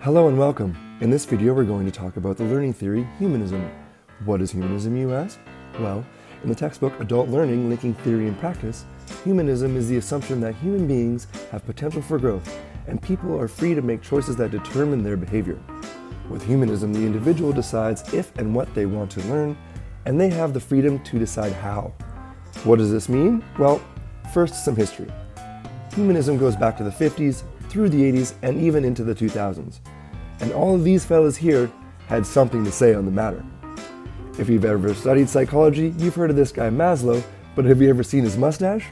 Hello and welcome. In this video we're going to talk about the learning theory, humanism. What is humanism, you ask? Well, in the textbook Adult Learning, Linking Theory and Practice, humanism is the assumption that human beings have potential for growth and people are free to make choices that determine their behavior. With humanism, the individual decides if and what they want to learn, and they have the freedom to decide how. What does this mean? Well, first, some history. Humanism goes back to the 50s, through the 80s, and even into the 2000s. And all of these fellas here had something to say on the matter. If you've ever studied psychology, you've heard of this guy Maslow, but have you ever seen his mustache?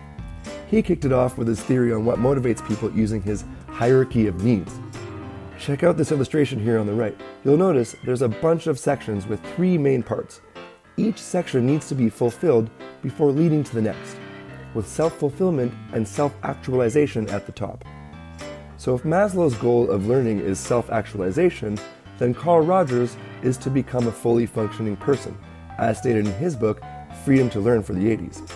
He kicked it off with his theory on what motivates people using his hierarchy of needs. Check out this illustration here on the right. You'll notice there's a bunch of sections with three main parts. Each section needs to be fulfilled before leading to the next, with self-fulfillment and self-actualization at the top. So if Maslow's goal of learning is self-actualization, then Carl Rogers is to become a fully functioning person, as stated in his book, Freedom to Learn for the 80s.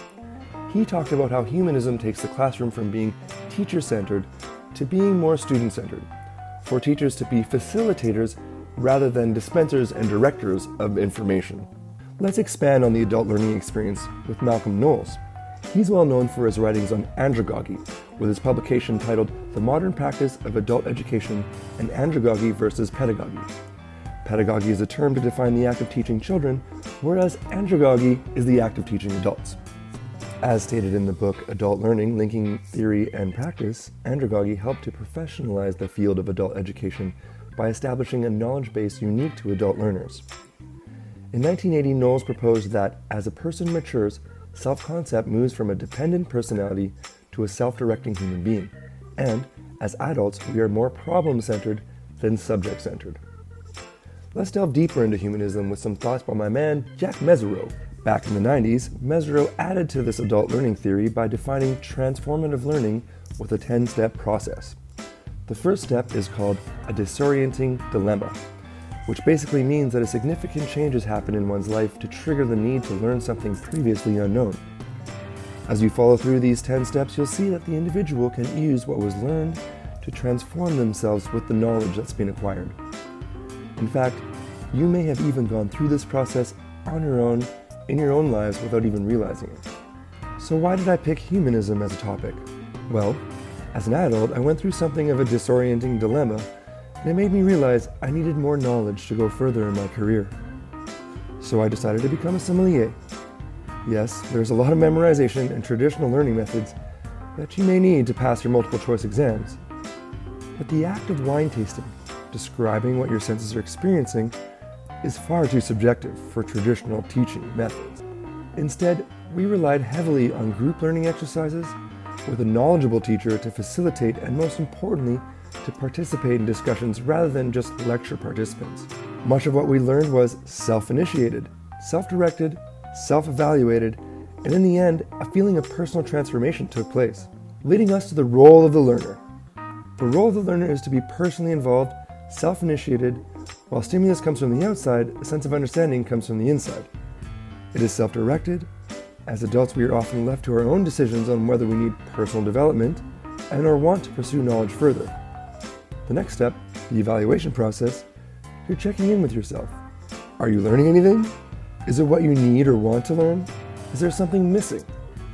He talked about how humanism takes the classroom from being teacher-centered to being more student-centered, for teachers to be facilitators rather than dispensers and directors of information. Let's expand on the adult learning experience with Malcolm Knowles. He's well known for his writings on andragogy, with his publication titled The Modern Practice of Adult Education and Andragogy versus Pedagogy. Pedagogy is a term to define the act of teaching children, whereas andragogy is the act of teaching adults. As stated in the book Adult Learning, Linking Theory and Practice, andragogy helped to professionalize the field of adult education by establishing a knowledge base unique to adult learners. In 1980, Knowles proposed that as a person matures, self-concept moves from a dependent personality to a self-directing human being, and as adults, we are more problem-centered than subject-centered. Let's delve deeper into humanism with some thoughts by my man, Jack Mezirow. Back in the 90s, Mezirow added to this adult learning theory by defining transformative learning with a 10-step process. The first step is called a disorienting dilemma, which basically means that a significant change has happened in one's life to trigger the need to learn something previously unknown. As you follow through these 10 steps, you'll see that the individual can use what was learned to transform themselves with the knowledge that's been acquired. In fact, you may have even gone through this process on your own, in your own lives, without even realizing it. So why did I pick humanism as a topic? Well, as an adult, I went through something of a disorienting dilemma, and it made me realize I needed more knowledge to go further in my career. So I decided to become a sommelier. Yes, there's a lot of memorization and traditional learning methods that you may need to pass your multiple choice exams. But the act of wine tasting, describing what your senses are experiencing, is far too subjective for traditional teaching methods. Instead, we relied heavily on group learning exercises with a knowledgeable teacher to facilitate and, most importantly, to participate in discussions rather than just lecture participants. Much of what we learned was self-initiated, self-directed, self-evaluated, and in the end, a feeling of personal transformation took place, leading us to the role of the learner. The role of the learner is to be personally involved, self-initiated. While stimulus comes from the outside, a sense of understanding comes from the inside. It is self-directed. As adults, we are often left to our own decisions on whether we need personal development and or want to pursue knowledge further. The next step, the evaluation process, you're checking in with yourself. Are you learning anything? Is it what you need or want to learn? Is there something missing?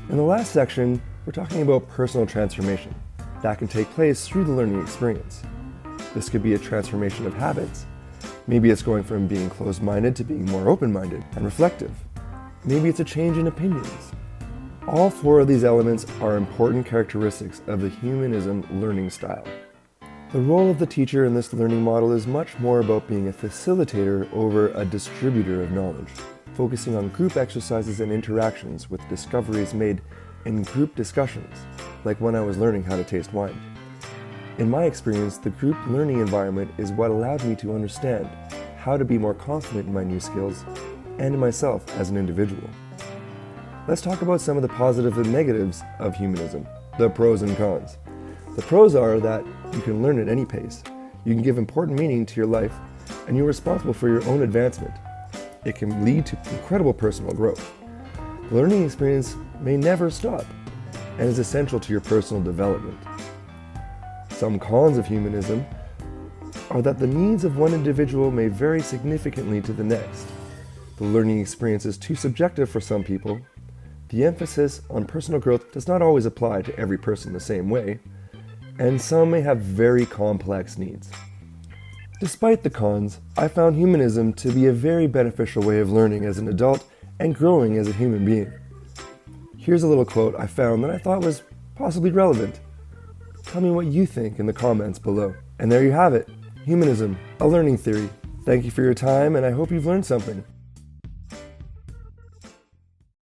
In the last section, we're talking about personal transformation. That can take place through the learning experience. This could be a transformation of habits. Maybe it's going from being closed-minded to being more open-minded and reflective. Maybe it's a change in opinions. All four of these elements are important characteristics of the humanism learning style. The role of the teacher in this learning model is much more about being a facilitator over a distributor of knowledge, focusing on group exercises and interactions with discoveries made in group discussions, like when I was learning how to taste wine. In my experience, the group learning environment is what allowed me to understand how to be more confident in my new skills and in myself as an individual. Let's talk about some of the positives and negatives of humanism, the pros and cons. The pros are that you can learn at any pace, you can give important meaning to your life, and you're responsible for your own advancement. It can lead to incredible personal growth. The learning experience may never stop and is essential to your personal development. Some cons of humanism are that the needs of one individual may vary significantly to the next. The learning experience is too subjective for some people. The emphasis on personal growth does not always apply to every person the same way, and some may have very complex needs. Despite the cons, I found humanism to be a very beneficial way of learning as an adult and growing as a human being. Here's a little quote I found that I thought was possibly relevant. Tell me what you think in the comments below. And there you have it, Humanism, a learning theory. Thank you for your time, and I hope you've learned something.